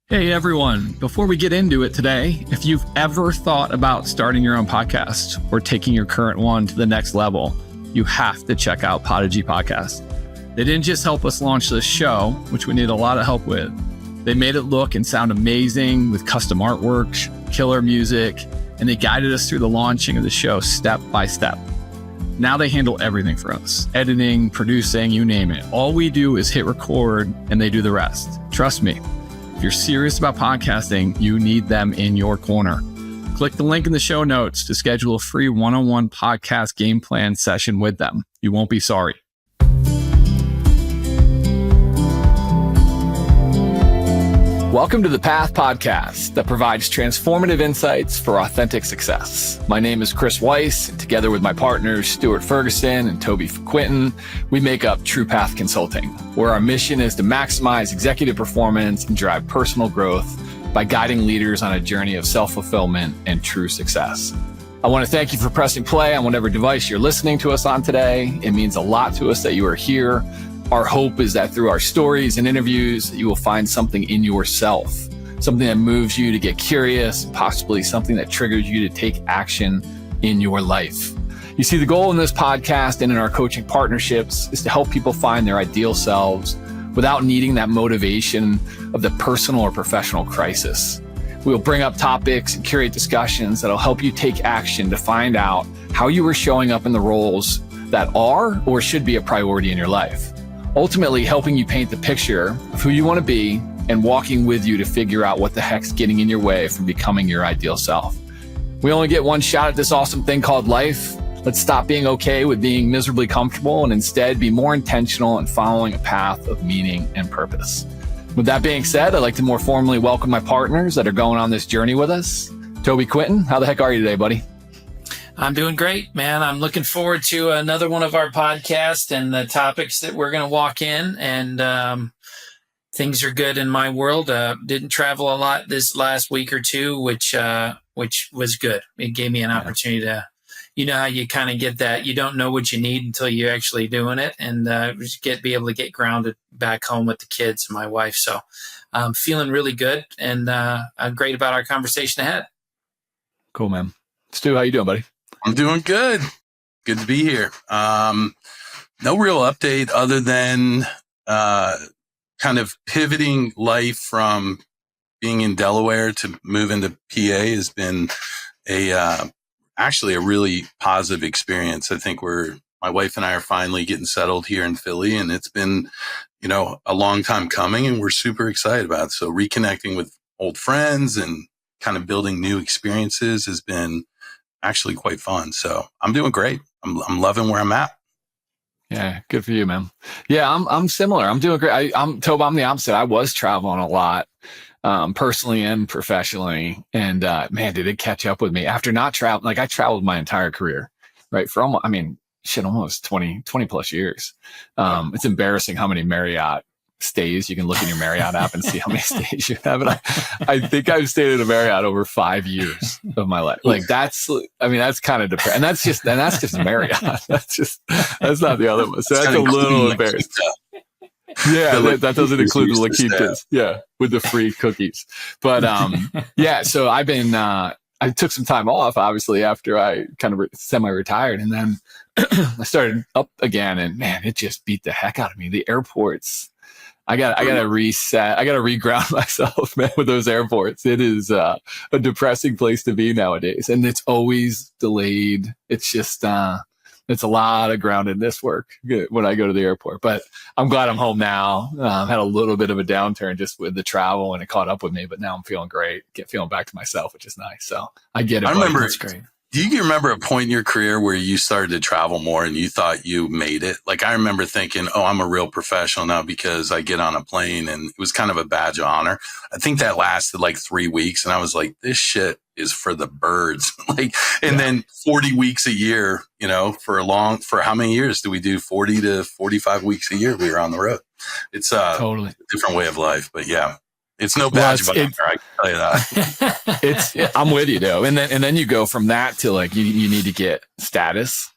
Hey everyone, before we get into it today, if you've ever thought about starting your own podcast or taking your current one to the next level, you have to check out Podigy Podcast. They didn't just help us launch this show, which we need a lot of help with. They made it look and sound amazing with custom artwork, killer music, and they guided us through the launching of the show step by step. Now they handle everything for us, editing, producing, you name it. All we do is hit record and they do the rest. Trust me. If you're serious about podcasting, you need them in your corner. Click the link in the show notes to schedule a free one-on-one podcast game plan session with them. You won't be sorry. Welcome to the Path Podcast that provides transformative insights for authentic success. My name is Chris Weiss, and together with my partners, Stuart Ferguson and Toby Quinton, we make up True Path Consulting, where our mission is to maximize executive performance and drive personal growth by guiding leaders on a journey of self-fulfillment and true success. I want to thank you for pressing play on whatever device you're listening to us on today. It means a lot to us that you are here. Our hope is that through our stories and interviews, you will find something in yourself, something that moves you to get curious, possibly something that triggers you to take action in your life. You see, the goal in this podcast and in our coaching partnerships is to help people find their ideal selves without needing that motivation of the personal or professional crisis. We will bring up topics and curate discussions that'll help you take action to find out how you are showing up in the roles that are or should be a priority in your life. Ultimately helping you paint the picture of who you want to be and walking with you to figure out what the heck's getting in your way from becoming your ideal self. We only get one shot at this awesome thing called life. Let's stop being okay with being miserably comfortable and instead be more intentional in following a path of meaning and purpose. With that being said, I'd like to more formally welcome my partners that are going on this journey with us. Toby Quinton, how the heck are you today, buddy? I'm doing great, man. I'm looking forward to another one of our podcasts and the topics that we're going to walk in. And things are good in my world. Didn't travel a lot this last week or two, which was good. It gave me an opportunity to, you know, how you kind of get that. You don't know what you need until you're actually doing it, and just be able to get grounded back home with the kids and my wife. So I'm feeling really good, and I'm great about our conversation ahead. Cool, man. Stu, how you doing, buddy? I'm doing good. Good to be here. No real update other than kind of pivoting life from being in Delaware to move into PA has been actually a really positive experience. I think my wife and I are finally getting settled here in Philly, and it's been, a long time coming, and we're super excited about it. So reconnecting with old friends and kind of building new experiences has been actually quite fun. So I'm doing great. I'm loving where I'm at. Yeah, good for you, man. Yeah, I'm similar. I'm doing great. Toby, I'm the opposite. I was traveling a lot, personally and professionally, and man, did it catch up with me after not traveling. Like I traveled my entire career, right? For almost 20 plus years. It's embarrassing how many Marriott stays. You can look in your Marriott app and see how many stays you have. And I think I've stayed at a Marriott over 5 years of my life. Like that's kind of depressing. And that's just Marriott. That's not the other one. So that's a little embarrassing. Yeah, that doesn't include the La Quintas. Yeah, with the free cookies. But yeah, so I've been, I took some time off, obviously, after I kind of semi-retired. And then I started up again. And man, it just beat the heck out of me. The airports, I got to reset. I got to reground myself, man, with those airports. It is a depressing place to be nowadays. And it's always delayed. It's just, it's a lot of groundedness work when I go to the airport. But I'm glad I'm home now. Had a little bit of a downturn just with the travel, and it caught up with me. But now I'm feeling great, feeling back to myself, which is nice. So I get it. I remember, that's great. Do you remember a point in your career where you started to travel more and you thought you made it? Like I remember thinking, oh, I'm a real professional now because I get on a plane, and it was kind of a badge of honor. I think that lasted like 3 weeks, and I was like, this shit is for the birds. Then 40 weeks a year, for how many years do we do? 40 to 45 weeks a year we were on the road. It's totally a different way of life, but yeah. It's no badge of honor, I can tell you that. I'm with you though. And then you go from that to like, you need to get status,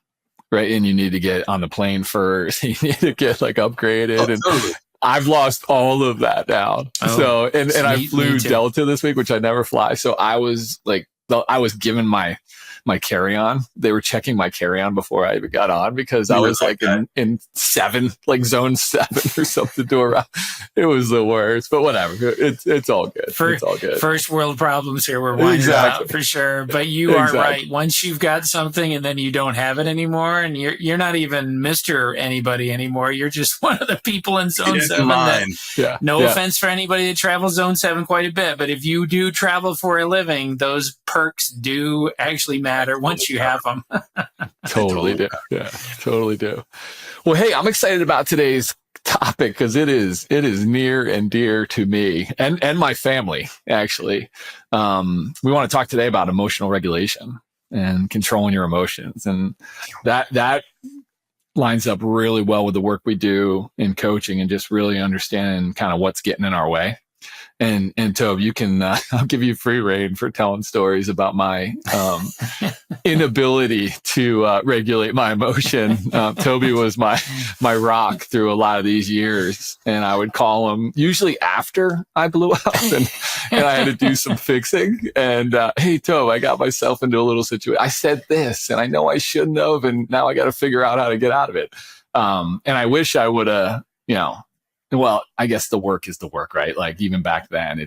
right? And you need to get on the plane first. You need to get like upgraded. I've lost all of that now. And I flew Delta this week, which I never fly. So I was given my carry-on. They were checking my carry-on before I even got on because I was like in 7, like zone 7 or something to around. It was the worst, but whatever. It's all good. It's all good. First world problems here we're whining about for sure. But you are right. Once you've got something and then you don't have it anymore, and you're not even Mr. Anybody anymore. You're just one of the people in zone 7. No offense for anybody that travels zone 7 quite a bit, but if you do travel for a living, those perks do actually matter once you have them. Totally do. Yeah, totally do. Well, hey, I'm excited about today's topic because it is near and dear to me and my family, actually. We want to talk today about emotional regulation and controlling your emotions. And that lines up really well with the work we do in coaching and just really understanding kind of what's getting in our way. And Toby, you can, I'll give you free rein for telling stories about my inability to regulate my emotion. Toby was my rock through a lot of these years, and I would call him usually after I blew up and I had to do some fixing. And hey, Toby, I got myself into a little situation. I said this, and I know I shouldn't have, and now I got to figure out how to get out of it. And I wish I would have, well, I guess the work is the work, right? Like even back then,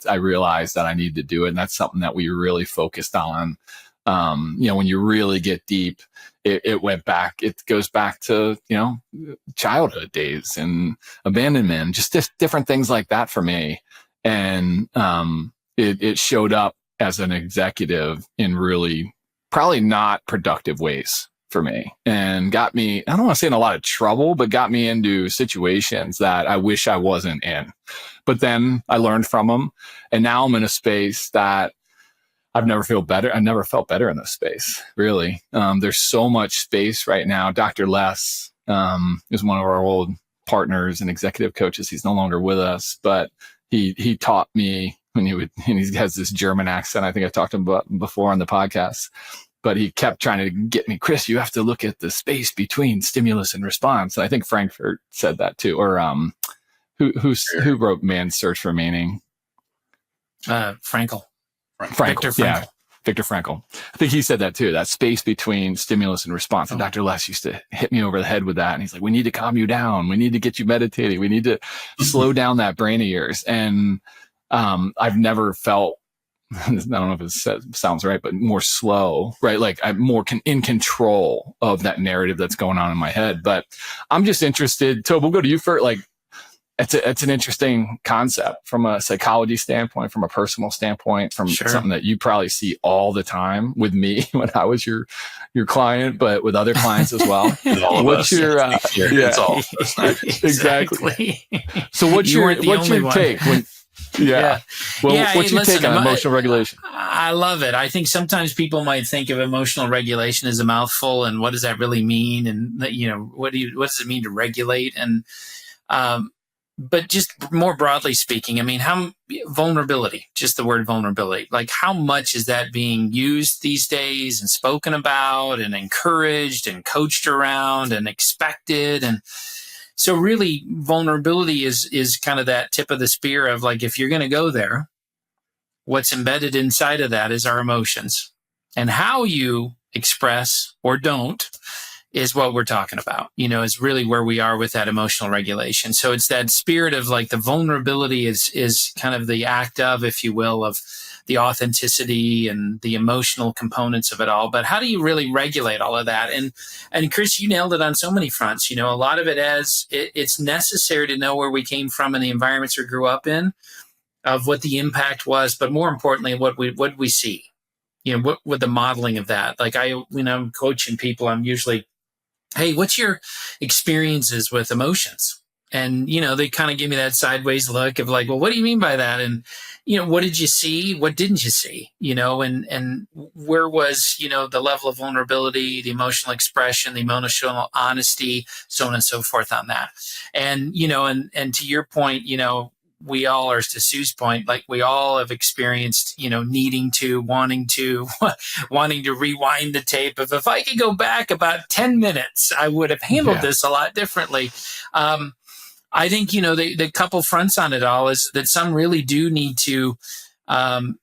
I realized that I needed to do it. And that's something that we really focused on. When you really get deep, it goes back to, childhood days and abandonment, just different things like that for me. And, it showed up as an executive in really probably not productive ways for me, and got me, I don't want to say in a lot of trouble, but got me into situations that I wish I wasn't in. But then I learned from them, and now I'm in a space that I've never felt better. I never felt better in this space, really. There's so much space right now. Dr. Les is one of our old partners and executive coaches. He's no longer with us, but he taught me and he has this German accent. I think I talked to him about before on the podcast. But he kept trying to get me, Chris, you have to look at the space between stimulus and response. And I think Frankfurt said that too. Or who wrote Man's Search for Meaning? Frankl. Victor Frankl. Yeah, Viktor Frankl. I think he said that too, that space between stimulus and response. And Dr. Les used to hit me over the head with that. And he's like, we need to calm you down. We need to get you meditating. We need to slow down that brain of yours. And I've never felt, I don't know if it sounds right, but more slow, right? Like I'm more in control of that narrative that's going on in my head. But I'm just interested, Toby, we'll go to you for it's an interesting concept from a psychology standpoint, from a personal standpoint, from something that you probably see all the time with me when I was your client, but with other clients as well. What's your it's all of us. Exactly. So what's your take when what's your take on emotional regulation? I love it. I think sometimes people might think of emotional regulation as a mouthful, and what does that really mean? And what does it mean to regulate? And but just more broadly speaking, I mean, vulnerability, just the word vulnerability, like how much is that being used these days and spoken about and encouraged and coached around and expected? And so really vulnerability is kind of that tip of the spear of like, if you're going to go there, what's embedded inside of that is our emotions, and how you express or don't is what we're talking about, is really where we are with that emotional regulation. So it's that spirit of like the vulnerability is kind of the act of, if you will, of the authenticity and the emotional components of it all. But how do you really regulate all of that? And Chris, you nailed it on so many fronts. A lot of it it's necessary to know where we came from and the environments we grew up in, of what the impact was, but more importantly, what we see, what the modeling of that. Like I'm coaching people, I'm usually, hey, what's your experiences with emotions? And, they kind of give me that sideways look of like, well, what do you mean by that? And, what did you see? What didn't you see? And where was, the level of vulnerability, the emotional expression, the emotional honesty, so on and so forth on that. And, and to your point, we all are, to Sue's point, like we all have experienced, needing to, wanting to rewind the tape of, if I could go back about 10 minutes, I would have handled this a lot differently. I think, the couple fronts on it all is that some really do need to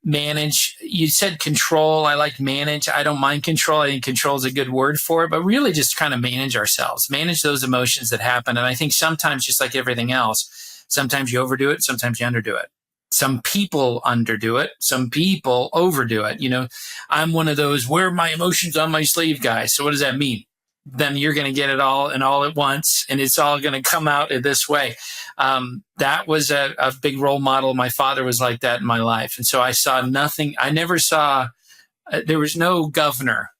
manage. You said control. I like manage. I don't mind control. I think control is a good word for it, but really just kind of manage ourselves, manage those emotions that happen. And I think sometimes, just like everything else, sometimes you overdo it, sometimes you underdo it. Some people underdo it. Some people overdo it. I'm one of those wear my emotions on my sleeve guys. So what does that mean? Then you're going to get it all and all at once, and it's all going to come out in this way. That was a big role model. My father was like that in my life. And so I saw nothing. I never saw, there was no governor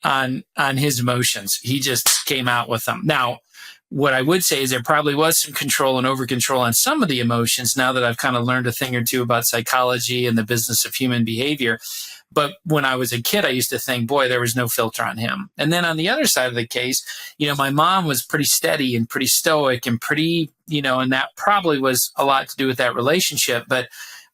on his emotions. He just came out with them. Now, what I would say is there probably was some control and over control on some of the emotions now that I've kind of learned a thing or two about psychology and the business of human behavior. But when I was a kid, I used to think, boy, there was no filter on him. And then on the other side of the case, my mom was pretty steady and pretty stoic and pretty, and that probably was a lot to do with that relationship. But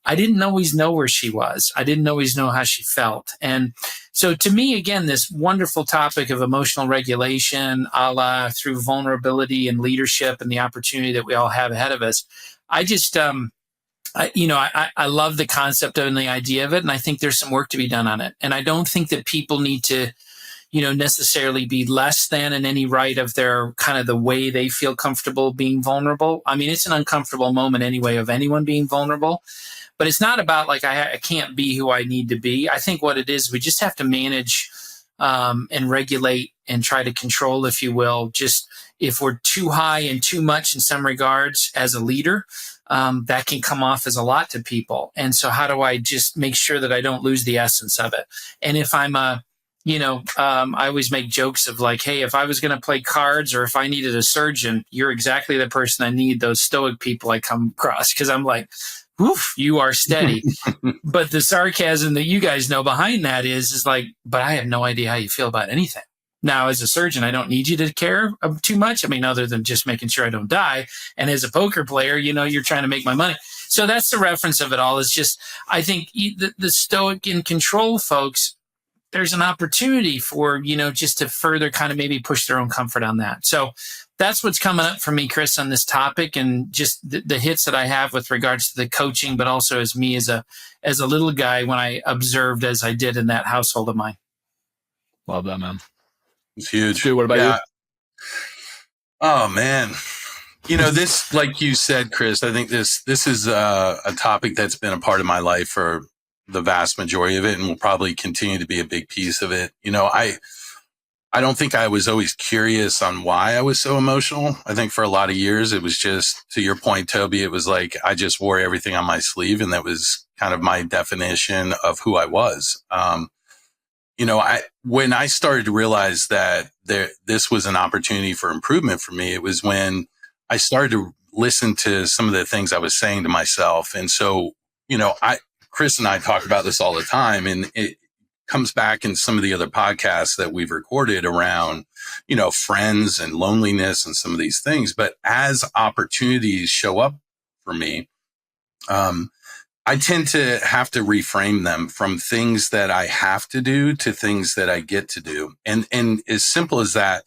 I didn't always know where she was. I didn't always know how she felt. And so to me, again, this wonderful topic of emotional regulation, a la through vulnerability and leadership and the opportunity that we all have ahead of us, I just, I love the concept and the idea of it. And I think there's some work to be done on it. And I don't think that people need to, necessarily be less than in any right of their kind of the way they feel comfortable being vulnerable. I mean, it's an uncomfortable moment anyway of anyone being vulnerable. But it's not about like I can't be who I need to be. I think what it is, we just have to manage and regulate and try to control, if you will, just if we're too high and too much in some regards as a leader, that can come off as a lot to people. And so how do I just make sure that I don't lose the essence of it? And if I'm I always make jokes of like, hey, if I was going to play cards or if I needed a surgeon, you're exactly the person I need, those stoic people I come across. Because I'm like, oof, you are steady. But the sarcasm that you guys know behind that is like, but I have no idea how you feel about anything. Now, as a surgeon, I don't need you to care too much. I mean, other than just making sure I don't die. And as a poker player, you're trying to make my money. So that's the reference of it all. Is just, I think the stoic and control folks, there's an opportunity for, just to further kind of maybe push their own comfort on that. So that's what's coming up for me, Chris, on this topic, and just the hits that I have with regards to the coaching, but also as me as a little guy when I observed as I did in that household of mine. Love that, man. It's huge. Stu, what about you? Oh man. This, like you said, Chris, I think this is a topic that's been a part of my life for the vast majority of it and will probably continue to be a big piece of it. I don't think I was always curious on why I was so emotional. I think for a lot of years, it was just, to your point, Toby, it was like I just wore everything on my sleeve, and that was kind of my definition of who I was. When I started to realize that this was an opportunity for improvement for me, it was when I started to listen to some of the things I was saying to myself. And so, Chris and I talk about this all the time, and it comes back in some of the other podcasts that we've recorded around, friends and loneliness and some of these things. But as opportunities show up for me, I tend to have to reframe them from things that I have to do to things that I get to do. And as simple as that,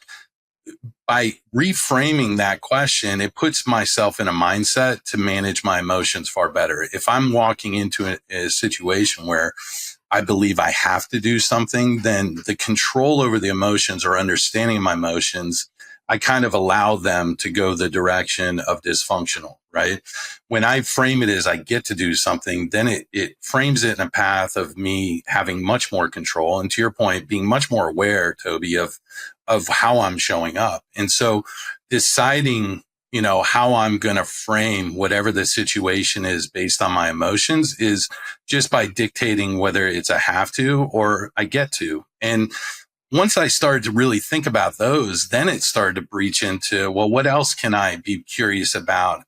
by reframing that question, it puts myself in a mindset to manage my emotions far better. If I'm walking into a situation where I believe I have to do something, then the control over the emotions or understanding my emotions, I kind of allow them to go the direction of dysfunctional, right? When I frame it as I get to do something, then it frames it in a path of me having much more control. And to your point, being much more aware, Toby, of how I'm showing up. And so deciding, how I'm going to frame whatever the situation is based on my emotions is just by dictating whether it's a have to or I get to. And once I started to really think about those, then it started to breach into, well, what else can I be curious about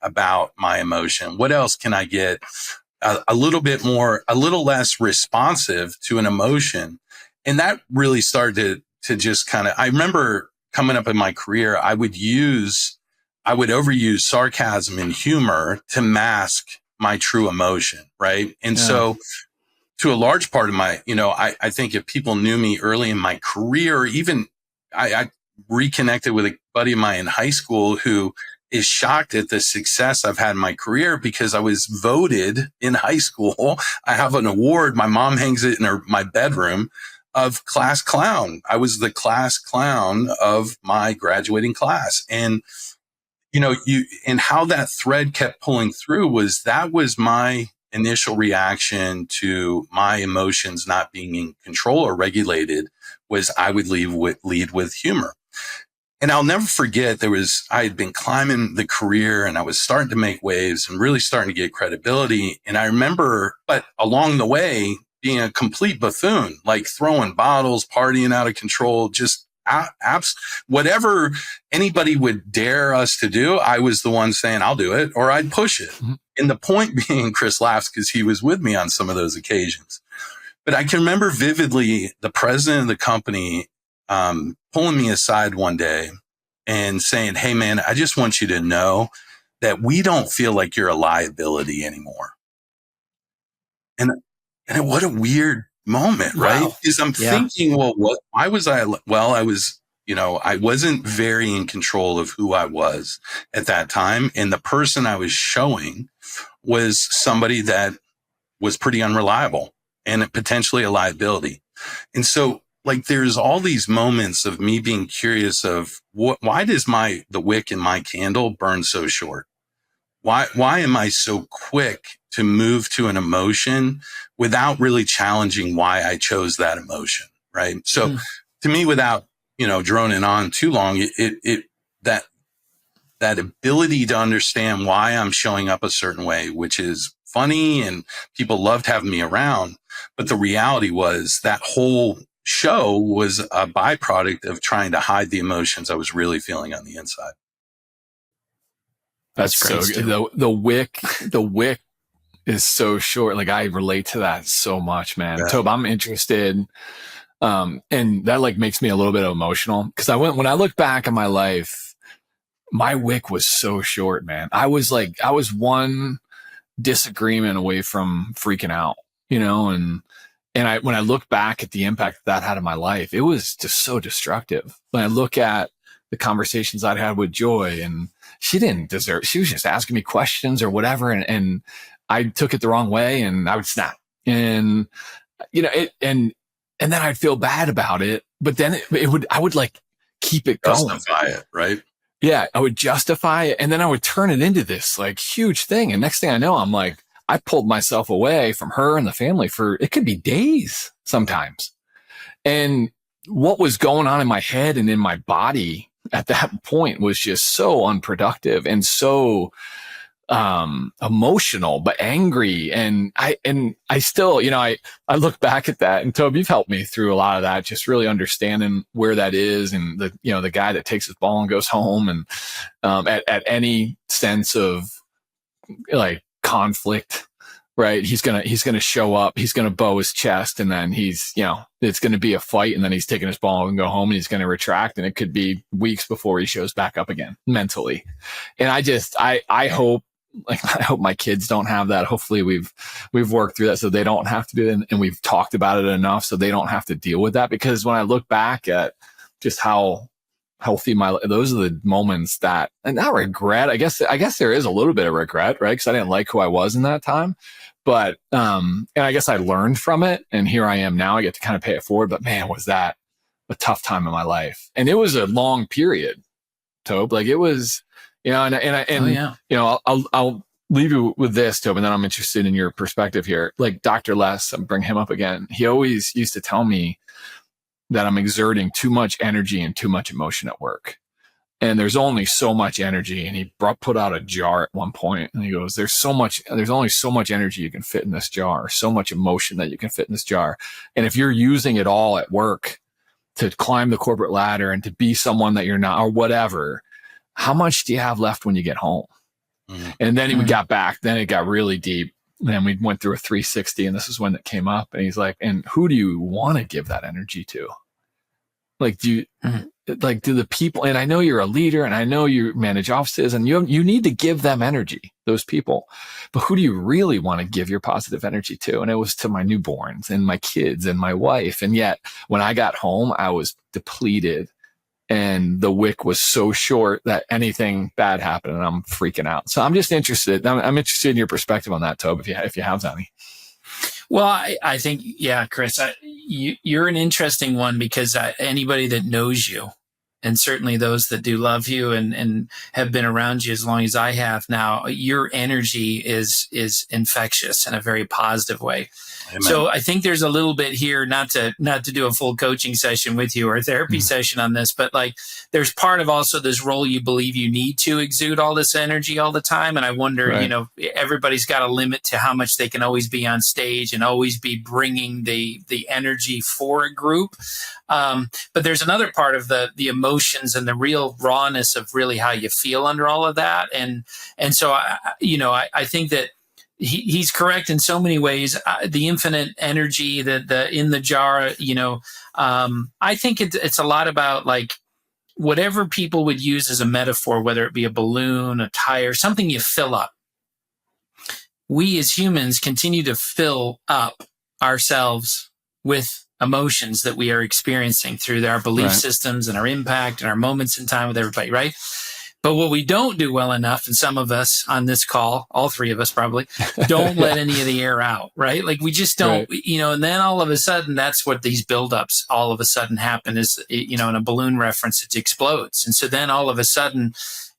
my emotion? What else can I get a little less responsive to an emotion? And that really started to just kind of, I remember coming up in my career, I would overuse sarcasm and humor to mask my true emotion. Right. And so to a large part of my, I think if people knew me early in my career, even I reconnected with a buddy of mine in high school who is shocked at the success I've had in my career because I was voted in high school. I have an award. My mom hangs it in my bedroom of class clown. I was the class clown of my graduating class. And, and how that thread kept pulling through was my initial reaction to my emotions not being in control or regulated was I would lead with humor. And I'll never forget I had been climbing the career and I was starting to make waves and really starting to get credibility. And I remember, but along the way, being a complete buffoon, like throwing bottles, partying out of control, just whatever anybody would dare us to do. I was the one saying, I'll do it, or I'd push it. Mm-hmm. And the point being, Chris laughs because he was with me on some of those occasions. But I can remember vividly the president of the company pulling me aside one day and saying, hey, man, I just want you to know that we don't feel like you're a liability anymore. And what a weird moment, right? Wow. Because I'm thinking, why was I? Well, I was, I wasn't very in control of who I was at that time. And the person I was showing was somebody that was pretty unreliable and potentially a liability. And so, there's all these moments of me being curious of why does the wick in my candle burn so short? Why am I so quick to move to an emotion without really challenging why I chose that emotion? Right. So to me, without, droning on too long, that ability to understand why I'm showing up a certain way, which is funny and people loved having me around. But the reality was that whole show was a byproduct of trying to hide the emotions I was really feeling on the inside. That's so good. The wick is so short. I relate to that so much, man. Yeah. Toby, I'm interested. And that makes me a little bit emotional because when I look back at my life, my wick was so short, man. I was one disagreement away from freaking out, and when I look back at the impact that had on my life, it was just so destructive. When I look at the conversations I'd had with Joy, and she was just asking me questions or whatever. And I took it the wrong way and I would snap and, and then I'd feel bad about it, but then I would keep it going. Justify it, right? Yeah. I would justify it. And then I would turn it into this huge thing. And next thing I know, I'm I pulled myself away from her and the family for, it could be days sometimes. And what was going on in my head and in my body at that point was just so unproductive and so emotional, but angry. And I still, I look back at that, and Toby, you've helped me through a lot of that, just really understanding where that is. And the guy that takes his ball and goes home, and at any sense of conflict, right? He's gonna show up, he's gonna bow his chest, and then it's gonna be a fight, and then he's taking his ball and go home, and he's gonna retract, and it could be weeks before he shows back up again mentally. And I hope my kids don't have that. Hopefully we've worked through that so they don't have to do it, and we've talked about it enough so they don't have to deal with that. Because when I look back at just how healthy those are the moments that, and not regret, I guess there is a little bit of regret, right? Because I didn't like who I was in that time. But, and I guess I learned from it, and here I am now. I get to kind of pay it forward, but man, was that a tough time in my life. And it was a long period, Toby. It was, I'll leave you with this, Toby, and then I'm interested in your perspective here. Dr. Les, I'll bring him up again. He always used to tell me that I'm exerting too much energy and too much emotion at work. And there's only so much energy. And he put out a jar at one point, and he goes, there's only so much energy you can fit in this jar, so much emotion that you can fit in this jar. And if you're using it all at work to climb the corporate ladder and to be someone that you're not, or whatever, how much do you have left when you get home? Mm-hmm. And then we got back, then it got really deep. And then we went through a 360, and this is when it came up. And he's like, and who do you want to give that energy to? Do the people, and I know you're a leader, and I know you manage offices, and you need to give them energy, those people, but who do you really want to give your positive energy to? And it was to my newborns and my kids and my wife. And yet when I got home, I was depleted and the wick was so short that anything bad happened and I'm freaking out. So I'm just interested. I'm interested in your perspective on that, Toby, if you have any. Well, I think, yeah, Chris, you're an interesting one because anybody that knows you, and certainly those that do love you and have been around you as long as I have now, your energy is infectious in a very positive way. Amen. So I think there's a little bit here, not to do a full coaching session with you or a therapy session on this, but like there's part of also this role you believe you need to exude all this energy all the time. And I wonder, right. Everybody's got a limit to how much they can always be on stage and always be bringing the energy for a group. But there's another part of the emotions and the real rawness of really how you feel under all of that. And so I think that he's correct in so many ways. The infinite energy, the in the jar, I think it's a lot about like whatever people would use as a metaphor, whether it be a balloon, a tire, something you fill up. We as humans continue to fill up ourselves with emotions that we are experiencing through our belief systems and our impact and our moments in time with everybody, right? But what we don't do well enough, and some of us on this call, all three of us probably, don't let any of the air out, right? Like we just don't, and then all of a sudden, that's what these buildups all of a sudden happen is, in a balloon reference, it explodes. And so then all of a sudden,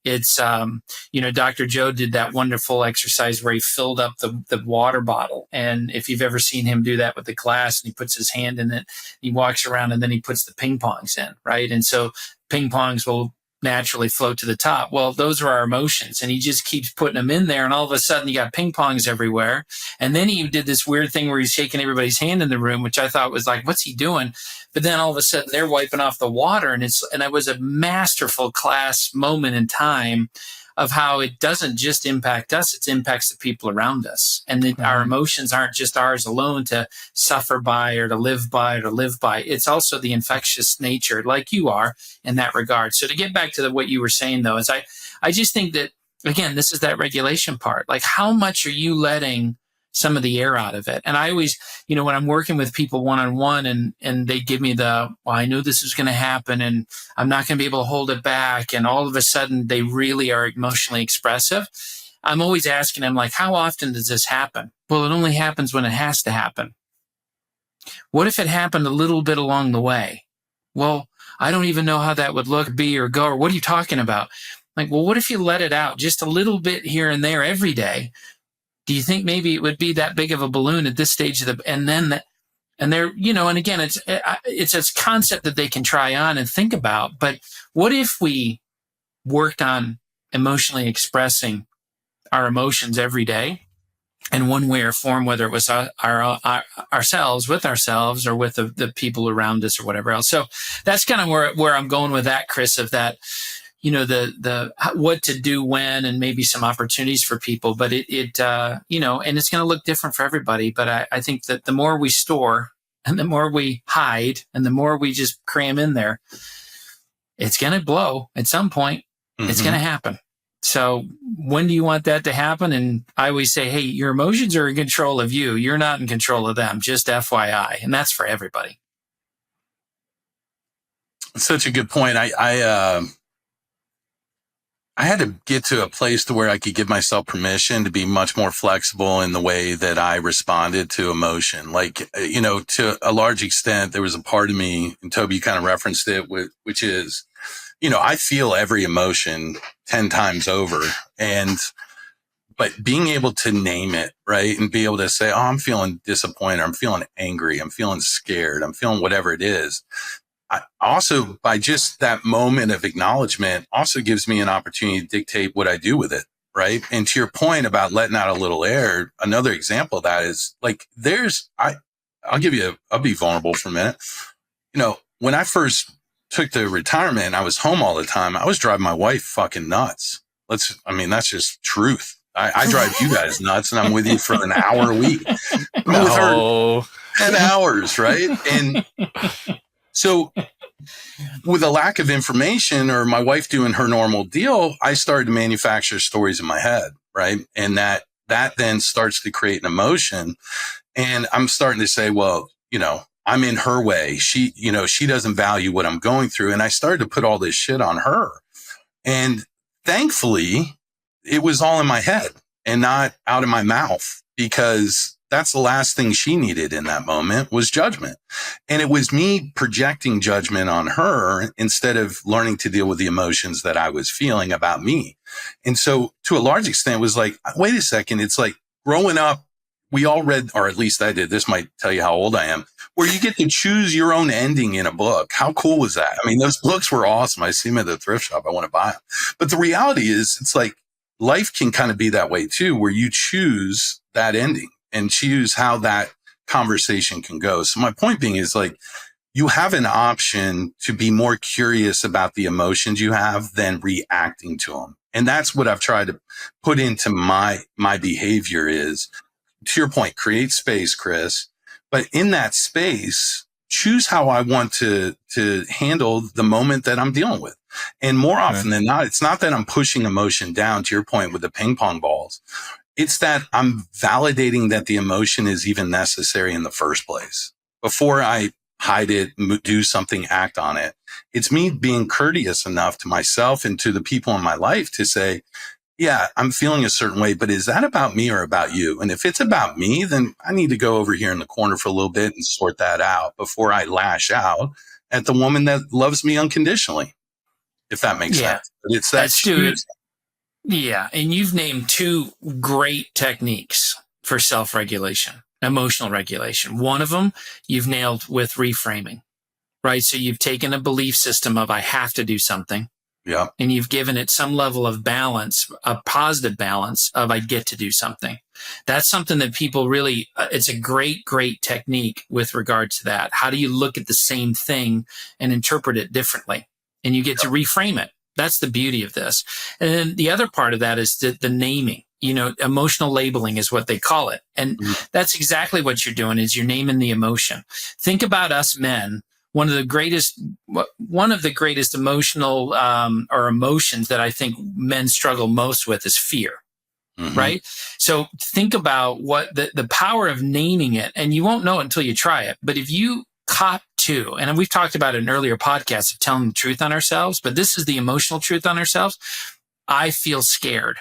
it's, Dr. Joe did that wonderful exercise where he filled up the water bottle. And if you've ever seen him do that with the glass and he puts his hand in it, he walks around and then he puts the ping pongs in, right? And so ping pongs will naturally float to the top. Well, those are our emotions. And he just keeps putting them in there. And all of a sudden you got ping pongs everywhere. And then he did this weird thing where he's shaking everybody's hand in the room, which I thought was like, what's he doing? But then all of a sudden they're wiping off the water. And it was a masterful class moment in time of how it doesn't just impact us, it impacts the people around us. And that our emotions aren't just ours alone to suffer by or to live by or to live by. It's also the infectious nature, like you are in that regard. So to get back to what you were saying, though, is I just think that, again, this is that regulation part. Like, how much are you letting some of the air out of it? And I always, when I'm working with people one-on-one and they give me I knew this was going to happen and I'm not going to be able to hold it back. And all of a sudden they really are emotionally expressive. I'm always asking them, like, how often does this happen? Well, it only happens when it has to happen. What if it happened a little bit along the way? Well, I don't even know how that would look, be, or go, or what are you talking about? Like, well, what if you let it out just a little bit here and there every day? Do you think maybe it would be that big of a balloon at this stage of and again, it's a concept that they can try on and think about. But what if we worked on emotionally expressing our emotions every day in one way or form, whether it was ourselves with ourselves or with the people around us or whatever else. So that's kind of where I'm going with that, Chris, of that, the what to do when, and maybe some opportunities for people, but and it's going to look different for everybody. But I think that the more we store and the more we hide and the more we just cram in there, it's going to blow at some point. Mm-hmm. It's going to happen. So when do you want that to happen? And I always say, hey, your emotions are in control of you. You're not in control of them, just FYI. And that's for everybody. Such a good point. I had to get to a place to where I could give myself permission to be much more flexible in the way that I responded to emotion. Like, to a large extent, there was a part of me, and Toby, you kind of referenced it, which is, I feel every emotion 10 times over. But being able to name it, right? And be able to say, oh, I'm feeling disappointed. I'm feeling angry. I'm feeling scared. I'm feeling whatever it is. I also, by just that moment of acknowledgement, also gives me an opportunity to dictate what I do with it, right? And to your point about letting out a little air, another example of that is like, I'll be vulnerable for a minute. When I first took the retirement, I was home all the time. I was driving my wife fucking nuts. That's just truth. I drive you guys nuts, and I'm with you for an hour a week. I'm with her 10 hours, right? And so with a lack of information or my wife doing her normal deal, I started to manufacture stories in my head, right? And that then starts to create an emotion. And I'm starting to say, well, I'm in her way. She doesn't value what I'm going through. And I started to put all this shit on her. And thankfully, it was all in my head and not out of my mouth, because that's the last thing she needed in that moment was judgment. And it was me projecting judgment on her instead of learning to deal with the emotions that I was feeling about me. And so to a large extent, it was like, wait a second. It's like growing up, we all read, or at least I did. This might tell you how old I am, where you get to choose your own ending in a book. How cool was that? I mean, those books were awesome. I see them at the thrift shop. I want to buy them. But the reality is, it's like life can kind of be that way too, where you choose that ending and choose how that conversation can go. So my point being is, like, you have an option to be more curious about the emotions you have than reacting to them. And that's what I've tried to put into my behavior is, to your point, create space, Chris. But in that space, choose how I want to handle the moment that I'm dealing with. And more often than not, it's not that I'm pushing emotion down, to your point with the ping pong balls. It's that I'm validating that the emotion is even necessary in the first place. Before I hide it, do something, act on it. It's me being courteous enough to myself and to the people in my life to say, yeah, I'm feeling a certain way, but is that about me or about you? And if it's about me, then I need to go over here in the corner for a little bit and sort that out before I lash out at the woman that loves me unconditionally, if that makes sense. But it's that Stuart. Yeah. And you've named two great techniques for self-regulation, emotional regulation. One of them you've nailed with reframing, right? So you've taken a belief system of I have to do something. Yeah. And you've given it some level of balance, a positive balance of I get to do something. That's something that people really, it's a great, great technique with regard to that. How do you look at the same thing and interpret it differently? And you get to reframe it. That's the beauty of this. And then the other part of that is the naming. Emotional labeling is what they call it. And that's exactly what you're doing is you're naming the emotion. Think about us men. One of the greatest emotional or emotions that I think men struggle most with is fear, right? So think about what the power of naming it, and you won't know it until you try it. But if you cop to, and we've talked about it in earlier podcasts of telling the truth on ourselves, but this is the emotional truth on ourselves. I feel scared.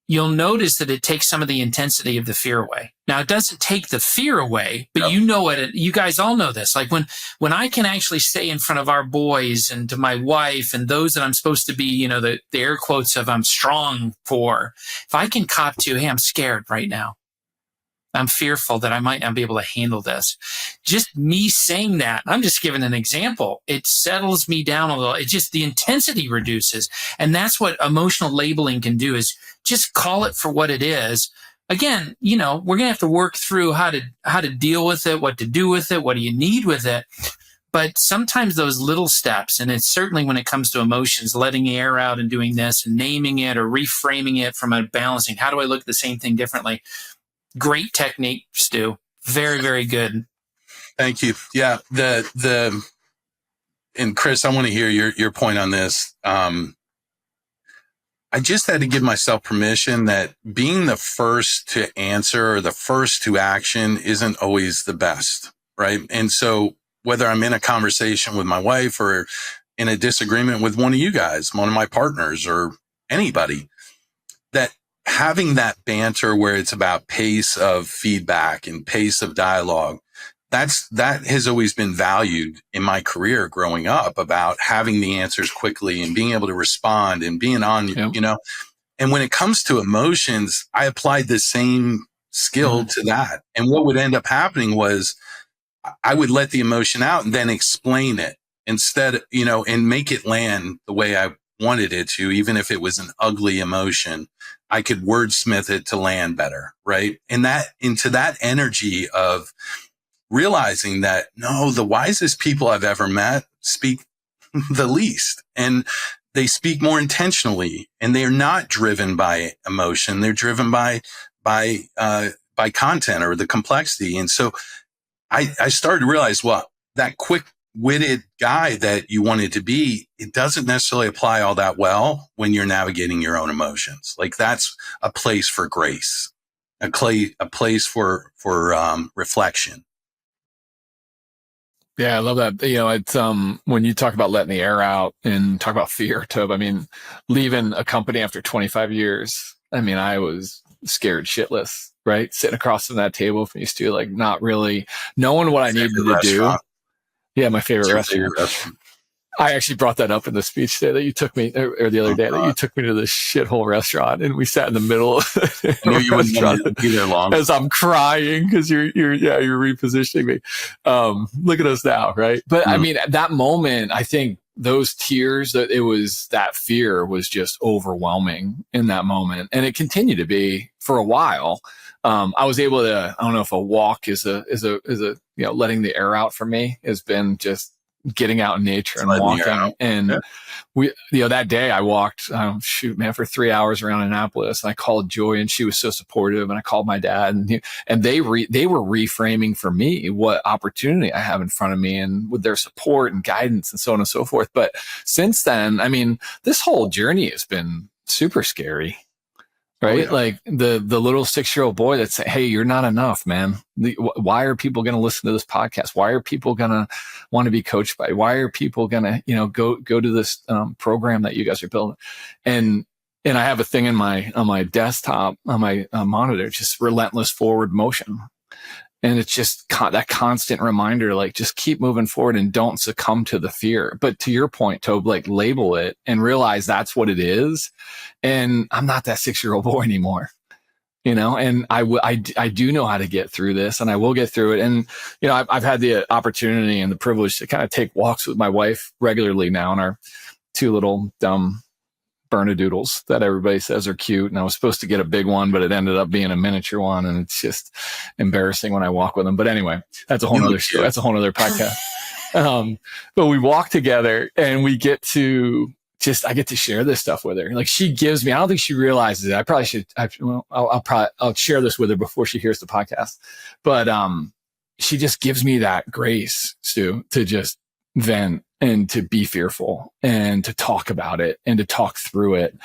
You'll notice that it takes some of the intensity of the fear away. Now, it doesn't take the fear away, but you know it. You guys all know this. Like when I can actually stay in front of our boys and to my wife and those that I'm supposed to be, the air quotes of I'm strong for, if I can cop to, hey, I'm scared right now. I'm fearful that I might not be able to handle this. Just me saying that, I'm just giving an example. It settles me down a little. It just, the intensity reduces. And that's what emotional labeling can do is just call it for what it is. Again, we're going to have to work through how to deal with it, what to do with it, what do you need with it. But sometimes those little steps, and it's certainly when it comes to emotions, letting air out and doing this and naming it or reframing it from a balancing, how do I look at the same thing differently? Great technique, Stu. Very, very good. Thank you. Yeah. And Chris, I want to hear your point on this. I just had to give myself permission that being the first to answer or the first to action isn't always the best. Right. And so whether I'm in a conversation with my wife or in a disagreement with one of you guys, one of my partners or anybody, that having that banter where it's about pace of feedback and pace of dialogue, that has always been valued in my career growing up, about having the answers quickly and being able to respond and being on, and when it comes to emotions, I applied the same skill to that. And what would end up happening was I would let the emotion out and then explain it instead, and make it land the way I wanted it to, even if it was an ugly emotion. I could wordsmith it to land better, right? And that into that energy of realizing that no, the wisest people I've ever met speak the least, and they speak more intentionally, and they are not driven by emotion. They're driven by content or the complexity. And so I started to realize, well, that quick-witted guy that you wanted to be, it doesn't necessarily apply all that well when you're navigating your own emotions. Like that's a place for grace, a place for reflection. Yeah, I love that. It's when you talk about letting the air out and talk about fear, Tob, I mean, leaving a company after 25 years, I mean, I was scared shitless, right? Sitting across from that table from you, Stu, like not really knowing what I needed Favorite to do. restaurant? Yeah, my What's favorite your restaurant. favorite restaurant? I actually brought that up in the speech today that you took me, or the other Oh day that you God, took me to this shithole restaurant, and we sat in the middle of the I knew you wouldn't want restaurant to be there long. as I'm crying because you're repositioning me. Look at us now, right? But I mean, at that moment, I think those tears, that fear was just overwhelming in that moment, and it continued to be for a while. I was able to, I don't know if a walk is a letting the air out for me has been just getting out in nature and walking. And that day I walked, for 3 hours around Annapolis, and I called Joy, and she was so supportive. And I called my dad, and they were reframing for me what opportunity I have in front of me, and with their support and guidance and so on and so forth. But since then, I mean, this whole journey has been super scary. Right? Oh, yeah. Like the little 6-year-old boy that's saying, hey, you're not enough, man. Why are people going to listen to this podcast? Why are people going to want to be coached by? Why are people going to, go to this program that you guys are building? And I have a thing on my desktop, on my monitor, just relentless forward motion. And it's just that constant reminder, like, just keep moving forward and don't succumb to the fear. But to your point, Tob, like, label it and realize that's what it is. And I'm not that 6-year-old boy anymore, and I do know how to get through this, and I will get through it. And, I've had the opportunity and the privilege to kind of take walks with my wife regularly now, and our 2 little dumb Bernedoodles that everybody says are cute. And I was supposed to get a big one, but it ended up being a miniature one. And it's just embarrassing when I walk with them. But anyway, that's a whole other story. That's a whole other podcast. But we walk together, and we get to I get to share this stuff with her. Like, she gives me, I don't think she realizes it. I probably should, I'll share this with her before she hears the podcast. But, she just gives me that grace, Stu, to just vent and to be fearful and to talk about it and to talk through it.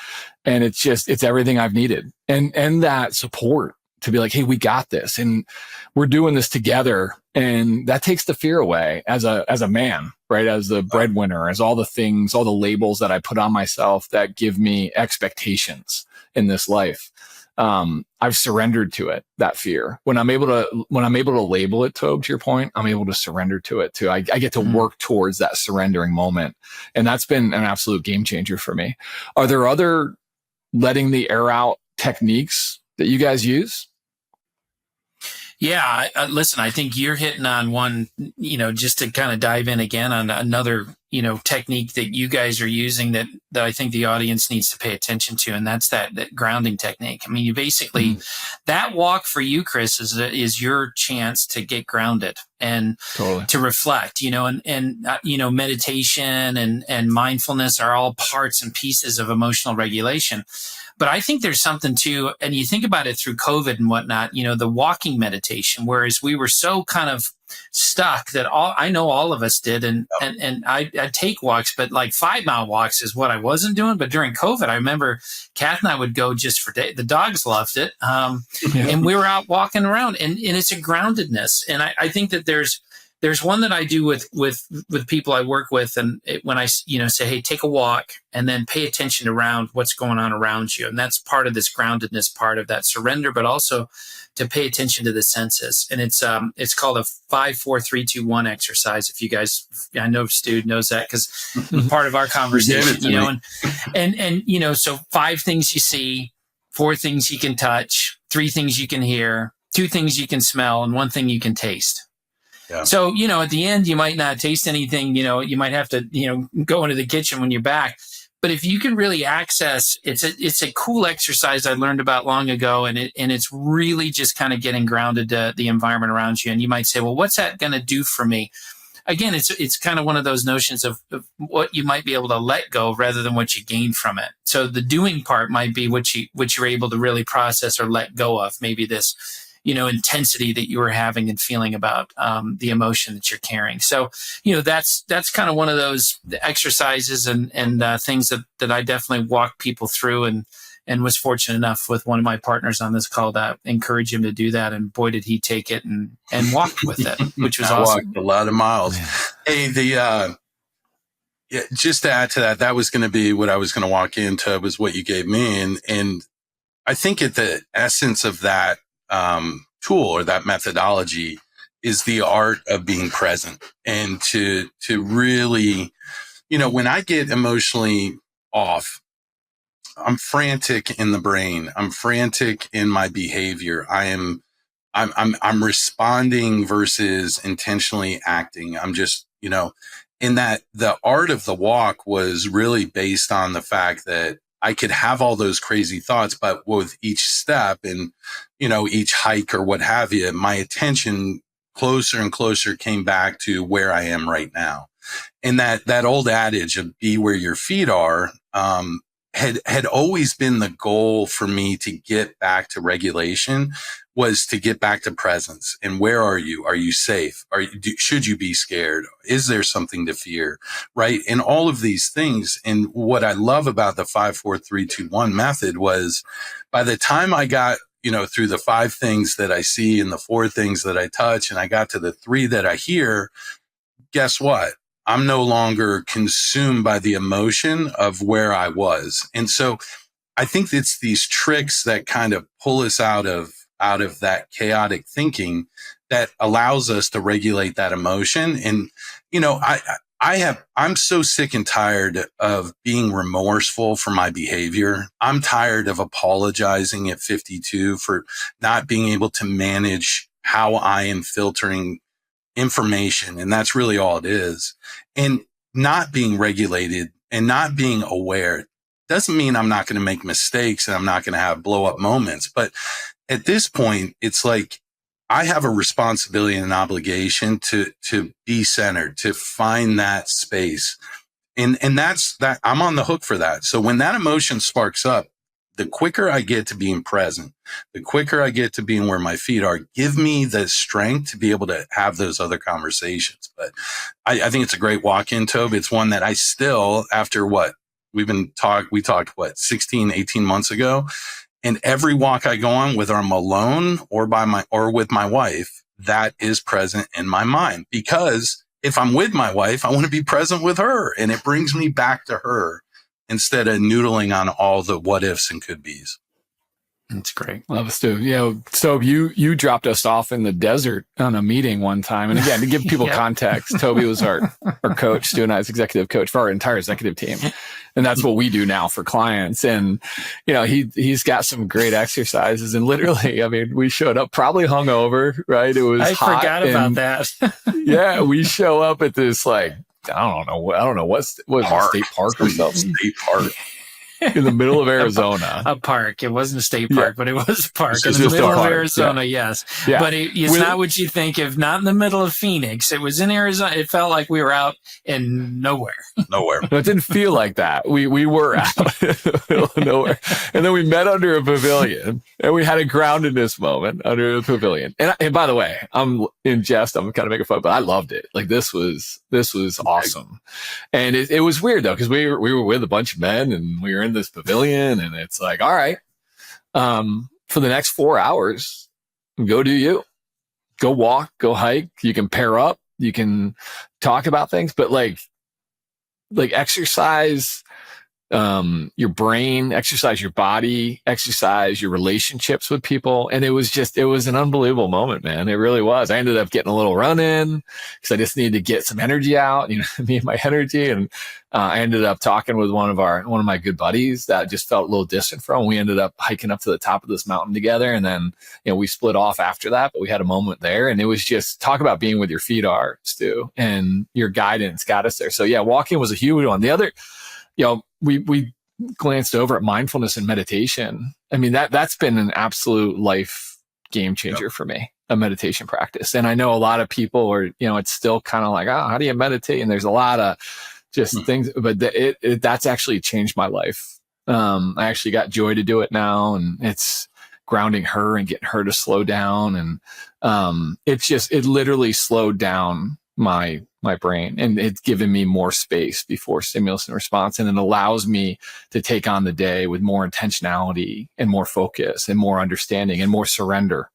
And it's everything I've needed. And that support to be like, hey, we got this, and we're doing this together. And that takes the fear away as a man, right? As the breadwinner, as all the things, all the labels that I put on myself that give me expectations in this life. I've surrendered to it, that fear. When I'm able to label it, Tob, to your point, I'm able to surrender to it too. I get to work towards that surrendering moment. And that's been an absolute game changer for me. Are there other letting the air out techniques that you guys use? Yeah, listen, I think you're hitting on one, just to kind of dive in again on another, technique that you guys are using that I think the audience needs to pay attention to. And that's that grounding technique. I mean, you basically, that walk for you, Chris, is your chance to get grounded and totally to reflect, and meditation and mindfulness are all parts and pieces of emotional regulation. But I think there's something too, and you think about it through COVID and whatnot, the walking meditation, whereas we were so kind of stuck that I know all of us did. And I'd take walks, but like 5-mile walks is what I wasn't doing. But during COVID, I remember Kath and I would go just for day. The dogs loved it. And we were out walking around, and it's a groundedness. And I think that there's one that I do with people I work with, and when I say, hey, take a walk and then pay attention around what's going on around you, and that's part of this groundedness, part of that surrender, but also to pay attention to the senses. And it's called a 5-4-3-2-1 exercise. If you guys, I know Stu knows that because part of our conversation, and so 5 things you see, 4 things you can touch, 3 things you can hear, 2 things you can smell, and 1 thing you can taste. Yeah. So, at the end, you might not taste anything, you might have to, go into the kitchen when you're back. But if you can really access, it's a cool exercise I learned about long ago. And it's really just kind of getting grounded to the environment around you. And you might say, well, what's that going to do for me? Again, it's kind of one of those notions of what you might be able to let go rather than what you gain from it. So the doing part might be what you're able to really process or let go of. Maybe this, intensity that you were having and feeling about the emotion that you're carrying. So, that's kind of one of those exercises and things that I definitely walk people through. And and was fortunate enough with one of my partners on this call to encourage him to do that. And boy, did he take it and walk with it, which was awesome. Walked a lot of miles. Hey, just to add to that, that was going to be what I was going to walk into, was what you gave me. And I think at the essence of that tool or that methodology is the art of being present, and to really, when I get emotionally off, I'm frantic in the brain. I'm frantic in my behavior. I'm responding versus intentionally acting. I'm just, in that the art of the walk was really based on the fact that I could have all those crazy thoughts, but with each step and, each hike or what have you, my attention closer and closer came back to where I am right now. And that old adage of be where your feet are, had always been the goal for me to get back to regulation, was to get back to presence. And where are you? Are you safe? Should you be scared? Is there something to fear? Right. And all of these things. And what I love about the 5, 4, 3, 2, 1 method was, by the time I got, through the 5 things that I see and the 4 things that I touch, and I got to the 3 that I hear, guess what? I'm no longer consumed by the emotion of where I was. And so I think it's these tricks that kind of pull us out of that chaotic thinking that allows us to regulate that emotion. And, I'm so sick and tired of being remorseful for my behavior. I'm tired of apologizing at 52 for not being able to manage how I am filtering information. And that's really all it is. And not being regulated and not being aware doesn't mean I'm not going to make mistakes and I'm not going to have blow up moments. But at this point, it's like I have a responsibility and an obligation to be centered, to find that space. And that's that. I'm on the hook for that. So when that emotion sparks up, the quicker I get to being present, the quicker I get to being where my feet are, give me the strength to be able to have those other conversations. But I think it's a great walk-in, Toby. It's one that I still, after we talked 16, 18 months ago. And every walk I go on, whether I'm alone or with my wife, that is present in my mind. Because if I'm with my wife, I want to be present with her, and it brings me back to her, instead of noodling on all the what ifs and could be's. That's great. Love us too. So you dropped us off in the desert on a meeting one time. And again, to give people context, Toby was our coach, Stuart and I's executive coach for our entire executive team. And that's what we do now for clients. And, he's got some great exercises, and literally, we showed up probably hungover, right? It was I hot, forgot about that. we show up at this, I don't know what state park or something. State park. In the middle of Arizona. A park. It wasn't a state park, but it was a park in It's the just middle a of park. Arizona, yes. Yeah. But it's not what you think of, not in the middle of Phoenix. It was in Arizona. It felt like we were out in nowhere. Nowhere. No, it didn't feel like that. We were out in the middle of nowhere. And then we met under a pavilion, and we had a groundedness moment under the pavilion. And by the way, I'm in jest. I'm kind of making fun, but I loved it. This was awesome. And it was weird though, because we were with a bunch of men, and we were in this pavilion. And it's like, all right, for the next 4 hours, go do you. Go walk, go hike. You can pair up. You can talk about things, but like exercise your brain, exercise your body, exercise your relationships with people. And it was an unbelievable moment, man. It really was. I ended up getting a little run in because I just needed to get some energy out, me and my energy. And I ended up talking with one of my good buddies that just felt a little distant from. We ended up hiking up to the top of this mountain together. And then, we split off after that, but we had a moment there. And it was just talk about being with your feet are, Stu, and your guidance got us there. So yeah, walking was a huge one. The other, we glanced over at mindfulness and meditation. That's been an absolute life game changer for me, a meditation practice. And I know a lot of people are, it's still kind of like, oh, how do you meditate? And there's a lot of just things, but that's actually changed my life. I actually got Joy to do it now, and it's grounding her and getting her to slow down. And it literally slowed down my my brain, and it's given me more space before stimulus and response. And it allows me to take on the day with more intentionality and more focus and more understanding and more surrender.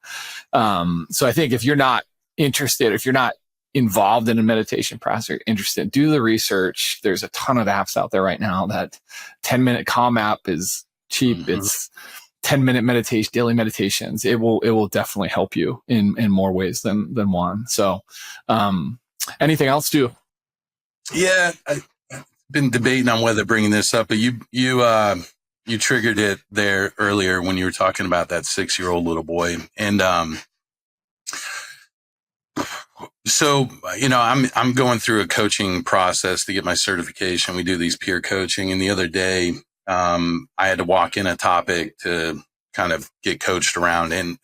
So I think if you're not interested, if you're not involved in a meditation process, or interested, do the research. There's a ton of apps out there right now. That 10-minute Calm app is cheap. Mm-hmm. It's 10-minute meditation, daily meditations. It will definitely help you in more ways than one. So, anything else, Stu? Yeah, I've been debating on whether bringing this up, but you triggered it there earlier when you were talking about that 6-year-old little boy. And, so, I'm going through a coaching process to get my certification. We do these peer coaching. And the other day, I had to walk in a topic to kind of get coached around. And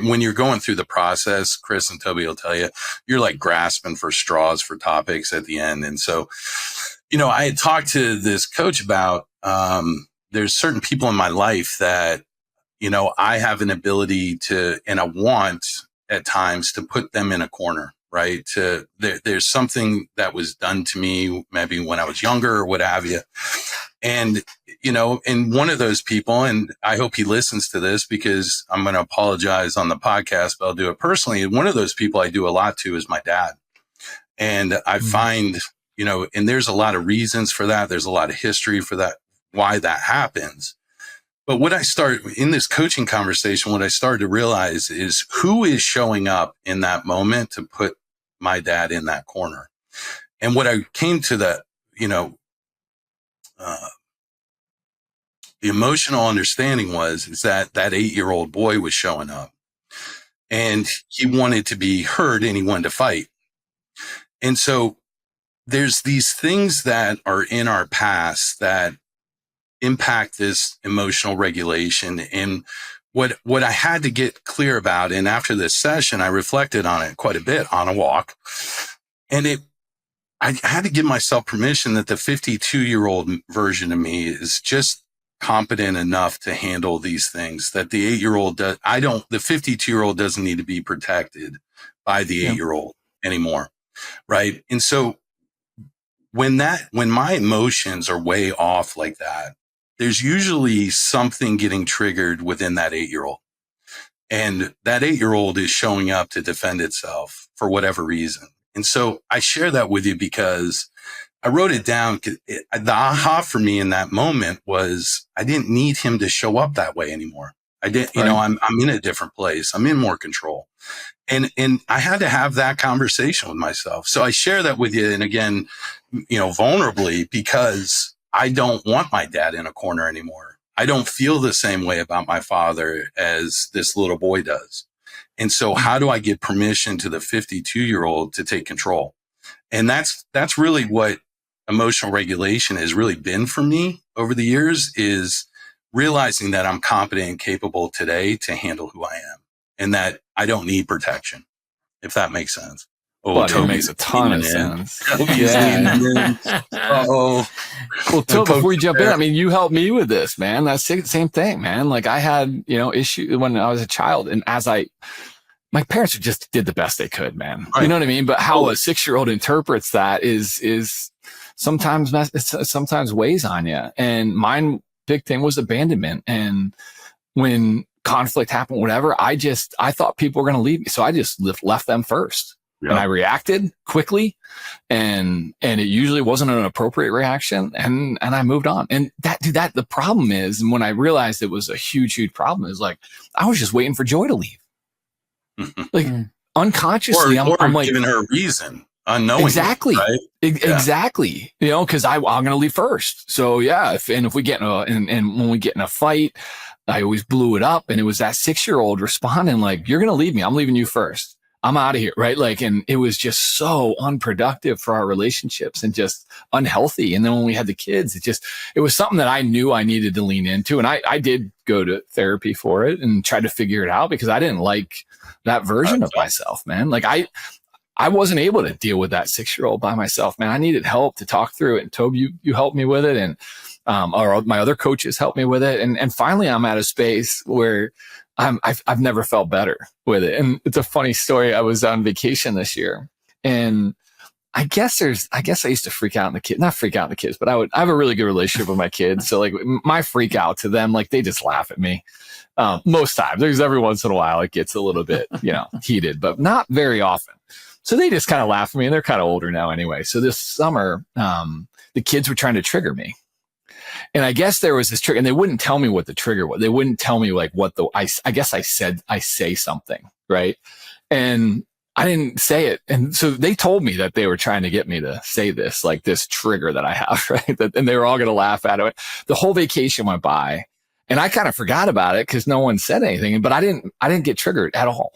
when you're going through the process, Chris and Toby will tell you, you're like grasping for straws for topics at the end. And so, I had talked to this coach about, there's certain people in my life that, I have an ability to, and I want at times to put them in a corner, right? There's something that was done to me maybe when I was younger or what have you. And, and one of those people, and I hope he listens to this because I'm going to apologize on the podcast, but I'll do it personally. And one of those people I do a lot to is my dad. And I find, and there's a lot of reasons for that. There's a lot of history for that, why that happens. But what I start in this coaching conversation, what I started to realize is who is showing up in that moment to put my dad in that corner. And what I came to that, the emotional understanding is that 8-year-old boy was showing up and he wanted to be heard and he wanted to fight. And so there's these things that are in our past that impact this emotional regulation. And what I had to get clear about, and after this session, I reflected on it quite a bit on a walk, and I had to give myself permission that the 52-year-old version of me is just competent enough to handle these things, that the 8-year-old the 52-year-old doesn't need to be protected by the 8-year-old anymore. Right. And so when my emotions are way off like that, there's usually something getting triggered within that 8-year-old. And that 8-year-old is showing up to defend itself for whatever reason. And so I share that with you because I wrote it down. The aha for me in that moment was I didn't need him to show up that way anymore. I didn't, right. I'm in a different place. I'm in more control. And I had to have that conversation with myself. So I share that with you. And again, vulnerably, because I don't want my dad in a corner anymore. I don't feel the same way about my father as this little boy does. And so how do I give permission to the 52-year-old to take control? And that's really what emotional regulation has really been for me over the years, is realizing that I'm competent and capable today to handle who I am and that I don't need protection, if that makes sense. But it makes a ton of sense. Yeah. Well, Toby, before we jump in, I mean, you helped me with this, man. That's the same thing, man. Like I had, issue when I was a child, and my parents just did the best they could, man. Right. You know what I mean? But how a 6-year-old interprets that is sometimes weighs on you. And mine big thing was abandonment. And when conflict happened, whatever, I thought people were going to leave me. So I just left them first. Yep. And I reacted quickly, and it usually wasn't an appropriate reaction, and I moved on. And the problem is, and when I realized it was a huge problem, is like I was just waiting for Joy to leave. Like unconsciously, I'm like giving her a reason unknowingly. Exactly. Right? Exactly. Cause I'm going to leave first. So yeah. If we get and when we get in a fight, I always blew it up, and it was that 6-year-old responding like, you're going to leave me. I'm leaving you first. I'm out of here. Right. Like, and it was just so unproductive for our relationships and just unhealthy. And then when we had the kids, it was something that I knew I needed to lean into. And I did go to therapy for it and try to figure it out because I didn't like that version of myself, man. Like I wasn't able to deal with that 6-year-old by myself, man. I needed help to talk through it. And Toby, you helped me with it. And, or my other coaches helped me with it. And finally I'm at a space where I've never felt better with it. And it's a funny story. I was on vacation this year, and I guess I used to freak out in the kids, not freak out in the kids, but I have a really good relationship with my kids. So like my freak out to them, like they just laugh at me. Most times there's every once in a while it gets a little bit, heated, but not very often. So they just kind of laugh at me, and they're kind of older now anyway. So this summer, the kids were trying to trigger me. And I guess there was this trigger, and they wouldn't tell me what the trigger was. They wouldn't tell me like I guess I say something, right? And I didn't say it. And so they told me that they were trying to get me to say this, like this trigger that I have, right? And they were all going to laugh at it. The whole vacation went by, and I kind of forgot about it because no one said anything, but I didn't get triggered at all.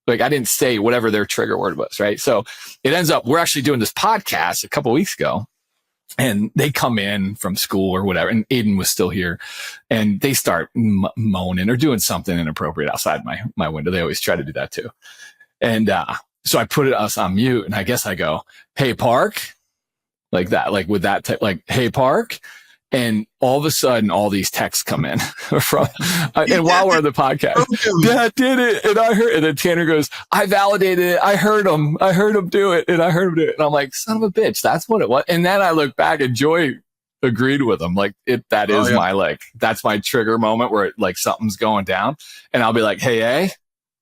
Like I didn't say whatever their trigger word was, right? So it ends up, we're actually doing this podcast a couple of weeks ago, and they come in from school or whatever, and Aiden was still here, and they start moaning or doing something inappropriate outside my window. They always try to do that too. And, so I put us on mute, and I guess I go, "Hey, Park," like that, like with that type, like, "Hey, Park." And all of a sudden, all these texts come in from, and while we're on the podcast, "Dad did it." And I heard, and then Tanner goes, "I validated it. I heard him do it. And I heard him do it." And I'm like, son of a bitch, that's what it was. And then I look back, and Joy agreed with him. Like that is that's my trigger moment where like something's going down, and I'll be like, "Hey, A,"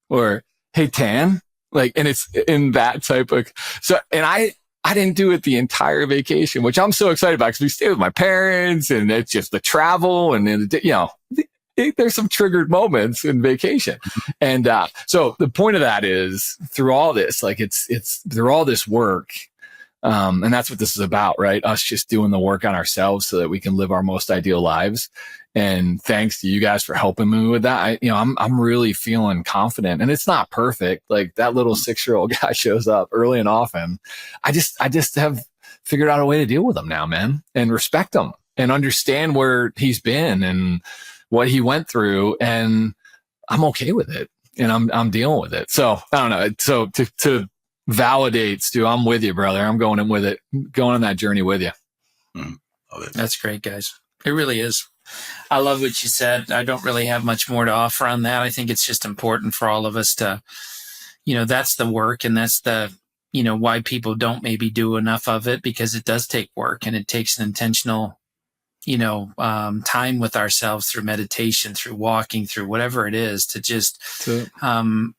or "Hey, Tan." Like, and it's in that type of, so, and I didn't do it the entire vacation, which I'm so excited about because we stay with my parents, and it's just the travel, and then, there's some triggered moments in vacation. And, so the point of that is through all this, like it's through all this work. And that's what this is about, right? Us just doing the work on ourselves so that we can live our most ideal lives. And thanks to you guys for helping me with that. I'm really feeling confident, and it's not perfect. Like that little 6-year-old guy shows up early and often. I just have figured out a way to deal with him now, man, and respect him and understand where he's been and what he went through. And I'm okay with it, and I'm dealing with it. So I don't know. So to validate, Stu, I'm with you, brother. I'm going in with it, going on that journey with you. Love it. That's great, guys. It really is. I love what you said. I don't really have much more to offer on that. I think it's just important for all of us to, that's the work, and that's the, why people don't maybe do enough of it, because it does take work, and it takes an intentional, time with ourselves through meditation, through walking, through whatever it is, to just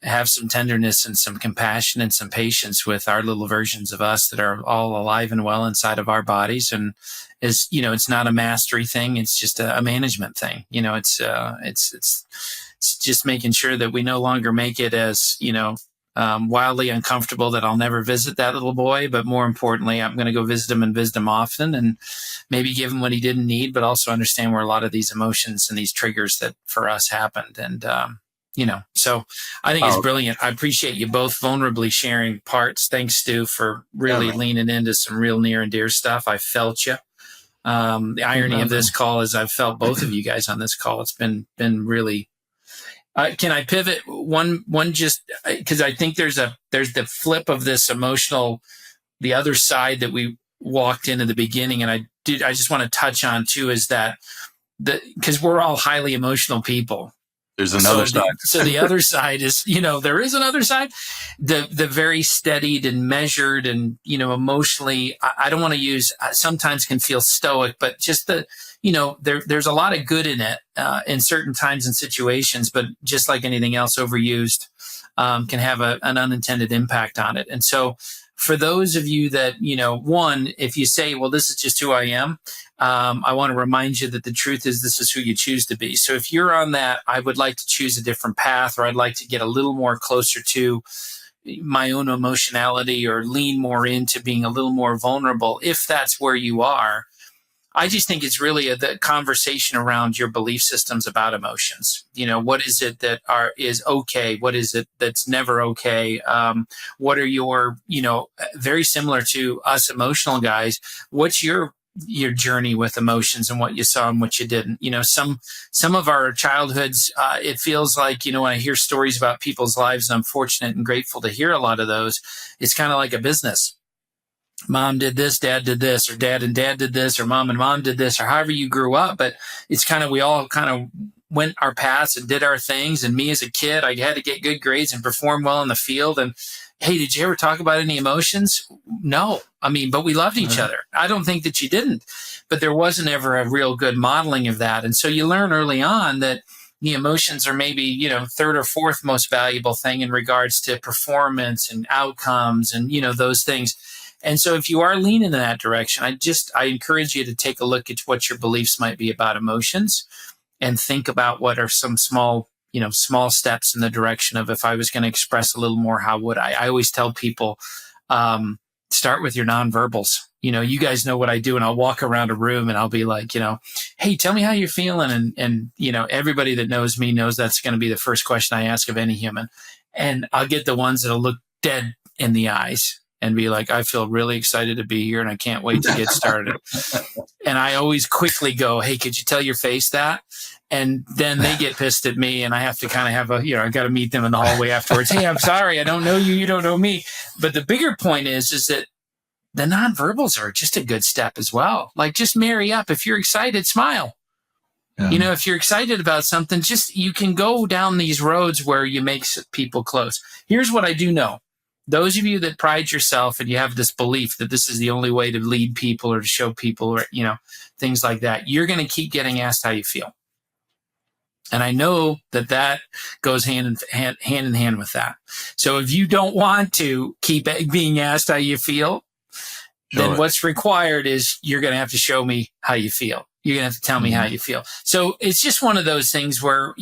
have some tenderness and some compassion and some patience with our little versions of us that are all alive and well inside of our bodies. And it's not a mastery thing. It's just a management thing. It's just making sure that we no longer make it as, wildly uncomfortable that I'll never visit that little boy. But more importantly, I'm going to go visit him and visit him often, and maybe give him what he didn't need, but also understand where a lot of these emotions and these triggers that for us happened. And, so I think it's brilliant. I appreciate you both vulnerably sharing parts. Thanks, Stu, for really leaning into some real near and dear stuff. I felt you. The irony of this call is I've felt both of you guys on this call. It's been really, can I pivot one just because I think there's the flip of this emotional, the other side that we walked in at the beginning. And I just want to touch on too, is that because we're all highly emotional people. There's another side. So the other side is, there is another side, the very steadied and measured and, emotionally, I don't want to use, sometimes can feel stoic, but just there's a lot of good in it, in certain times and situations, but just like anything else overused, can have an unintended impact on it. And so for those of you that, one, if you say, well, this is just who I am, I want to remind you that the truth is this is who you choose to be. So if you're on that, I would like to choose a different path, or I'd like to get a little more closer to my own emotionality, or lean more into being a little more vulnerable. If that's where you are, I just think it's really the conversation around your belief systems about emotions. What is it that is okay? What is it that's never okay? What are your, very similar to us emotional guys, what's your journey with emotions and what you saw and what you didn't? Some of our childhoods, it feels like, when I hear stories about people's lives, and I'm fortunate and grateful to hear a lot of those, it's kind of like a business. Mom did this, dad did this, or dad and dad did this, or mom and mom did this, or however you grew up. But it's kind of, we all kind of went our paths and did our things. And me as a kid, I had to get good grades and perform well in the field. And hey, did you ever talk about any emotions? No. I mean, but we loved each other. I don't think that you didn't, but there wasn't ever a real good modeling of that. And so you learn early on that the emotions are maybe, third or fourth most valuable thing in regards to performance and outcomes and, those things. And so if you are leaning in that direction, I encourage you to take a look at what your beliefs might be about emotions and think about what are some small steps in the direction of, if I was going to express a little more, how would I? I always tell people, start with your nonverbals. You guys know what I do, and I'll walk around a room and I'll be like, hey, tell me how you're feeling. And everybody that knows me knows that's going to be the first question I ask of any human. And I'll get the ones that'll look dead in the eyes and be like, I feel really excited to be here and I can't wait to get started. And I always quickly go, hey, could you tell your face that? And then they get pissed at me and I have to kind of have I got to meet them in the hallway afterwards. Hey, I'm sorry. I don't know you. You don't know me. But the bigger point is that the nonverbals are just a good step as well. Like, just marry up. If you're excited, smile. Yeah. If you're excited about something, you can go down these roads where you make people close. Here's what I do know. Those of you that pride yourself and you have this belief that this is the only way to lead people or to show people or, things like that, you're going to keep getting asked how you feel. And I know that goes hand in hand with that. So if you don't want to keep being asked how you feel, then what's required is you're going to have to show me how you feel. You're going to have to tell me how you feel. So it's just one of those things where,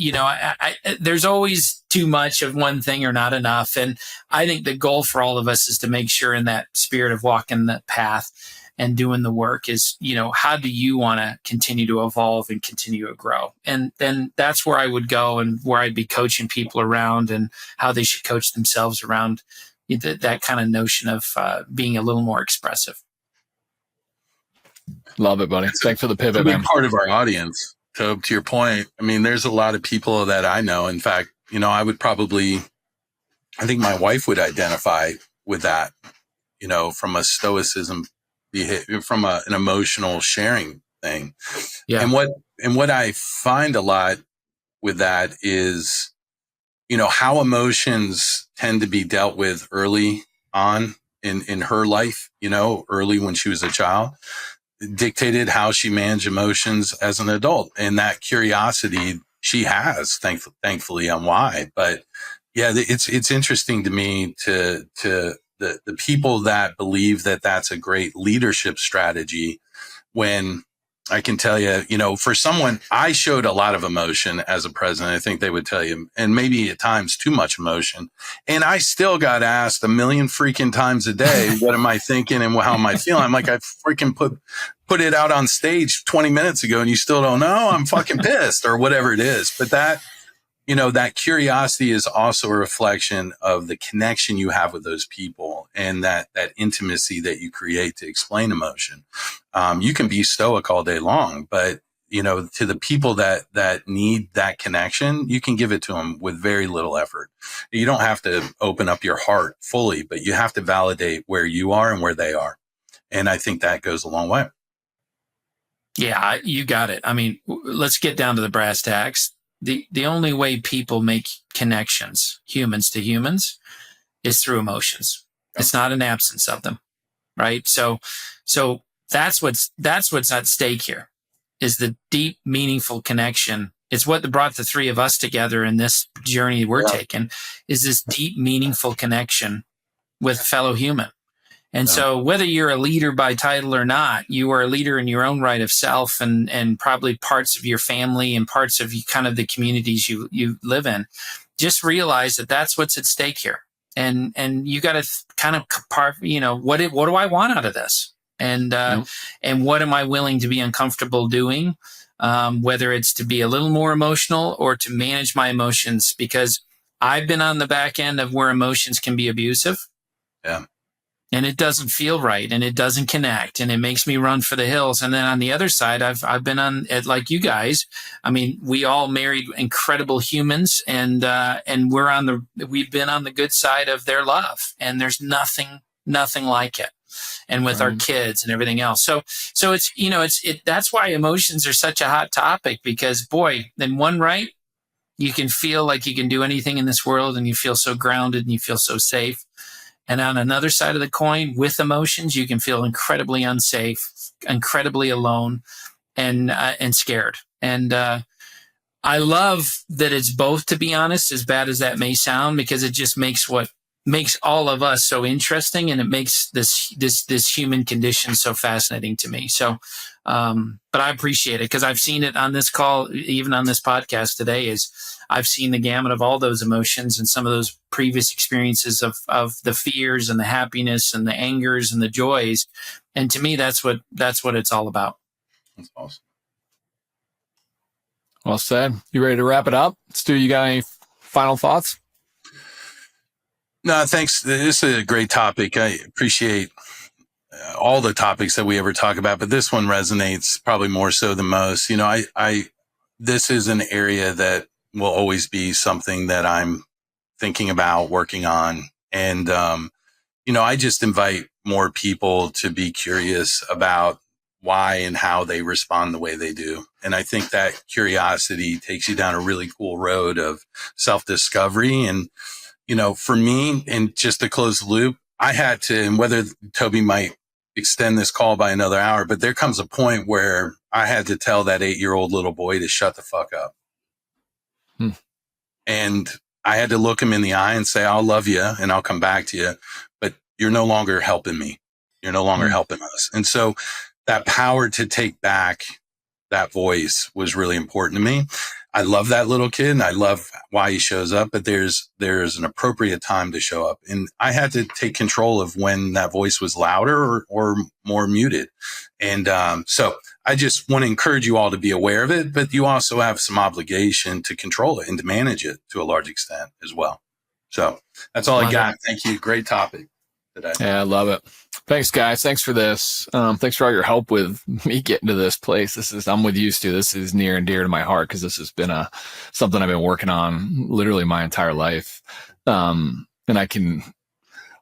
there's always too much of one thing or not enough. And I think the goal for all of us is to make sure, in that spirit of walking the path and doing the work, is, how do you want to continue to evolve and continue to grow? And then that's where I would go and where I'd be coaching people around and how they should coach themselves around that kind of notion of being a little more expressive. Love it, buddy. Thanks for the pivot, man. Man. Part of our audience, Toby, to your point. I mean, there's a lot of people that I know. In fact, I think my wife would identify with that, from a stoicism behavior, from an emotional sharing thing. Yeah. And what I find a lot with that is, how emotions tend to be dealt with early on in her life, early when she was a child, dictated how she managed emotions as an adult. And that curiosity she has, thankfully, on why. But yeah, it's interesting to me to the people that believe that that's a great leadership strategy, when I can tell you, for someone, I showed a lot of emotion as a president. I think they would tell you, and maybe at times too much emotion. And I still got asked a million freaking times a day, what am I thinking and how am I feeling? I'm like, I freaking put it out on stage 20 minutes ago and you still don't know? I'm fucking pissed, or whatever it is. But that curiosity is also a reflection of the connection you have with those people and that intimacy that you create to explain emotion. You can be stoic all day long, but, to the people that need that connection, you can give it to them with very little effort. You don't have to open up your heart fully, but you have to validate where you are and where they are. And I think that goes a long way. Yeah, you got it. I mean, let's get down to the brass tacks. The only way people make connections, humans to humans, is through emotions. Yep. It's not an absence of them, right? So that's what's at stake here, is the deep, meaningful connection. It's what brought the three of us together in this journey we're taking, is this deep, meaningful connection with a fellow human. And so whether you're a leader by title or not, you are a leader in your own right of self and probably parts of your family and parts of kind of the communities you live in. Just realize that that's what's at stake here. And you got to kind of, what do I want out of this? And what am I willing to be uncomfortable doing? Whether it's to be a little more emotional or to manage my emotions, because I've been on the back end of where emotions can be abusive. Yeah. And it doesn't feel right, and it doesn't connect, and it makes me run for the hills. And then on the other side, I've been on it like you guys. I mean, we all married incredible humans, and we've been on the good side of their love, and there's nothing like it. And with our kids and everything else. So it's that's why emotions are such a hot topic, because boy, in one right, you can feel like you can do anything in this world, and you feel so grounded and you feel so safe. And on another side of the coin, with emotions, you can feel incredibly unsafe, incredibly alone, and scared. And I love that it's both, to be honest, as bad as that may sound, because it just makes what makes all of us so interesting, and it makes this human condition so fascinating to me. So, but I appreciate it, because I've seen it on this call, even on this podcast today, is I've seen the gamut of all those emotions and some of those previous experiences of the fears and the happiness and the angers and the joys. And to me, that's what it's all about. That's awesome. Well said. You ready to wrap it up? Stu, you got any final thoughts? No, thanks. This is a great topic. I appreciate all the topics that we ever talk about, but this one resonates probably more so than most. This is an area that will always be something that I'm thinking about, working on. And, I just invite more people to be curious about why and how they respond the way they do. And I think that curiosity takes you down a really cool road of self-discovery. And, for me, and just to close the loop, I had to, and whether Toby might extend this call by another hour, but there comes a point where I had to tell that 8-year-old little boy to shut the fuck up. And I had to look him in the eye and say, I'll love you and I'll come back to you, but you're no longer helping me. You're no longer helping us. And so that power to take back that voice was really important to me. I love that little kid and I love why he shows up, but there's an appropriate time to show up. And I had to take control of when that voice was louder or more muted. And so I just want to encourage you all to be aware of it, but you also have some obligation to control it and to manage it to a large extent as well. So that's all I got. Thank you. Great topic today. Yeah, I love it. Thanks, guys. Thanks for this. Thanks for all your help with me getting to this place. I'm with you, Stu. This is near and dear to my heart because this has been something I've been working on literally my entire life. And I can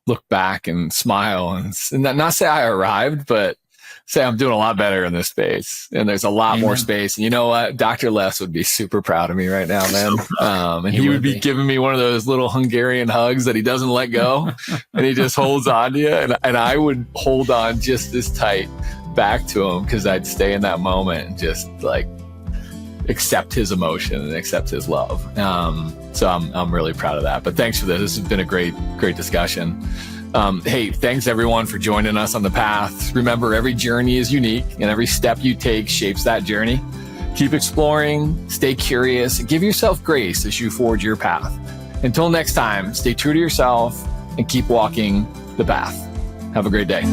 look back and smile and not say I arrived, but say I'm doing a lot better in this space. And there's a lot more space. And you know what? Dr. Les would be super proud of me right now, man. And he would be giving me one of those little Hungarian hugs that he doesn't let go. And he just holds on to you. And I would hold on just as tight back to him because I'd stay in that moment and just like accept his emotion and accept his love. So I'm really proud of that. But thanks for this. This has been a great discussion. Hey, thanks everyone for joining us on the path. Remember, every journey is unique and every step you take shapes that journey. Keep exploring, stay curious, and give yourself grace as you forge your path. Until next time, stay true to yourself and keep walking the path. Have a great day.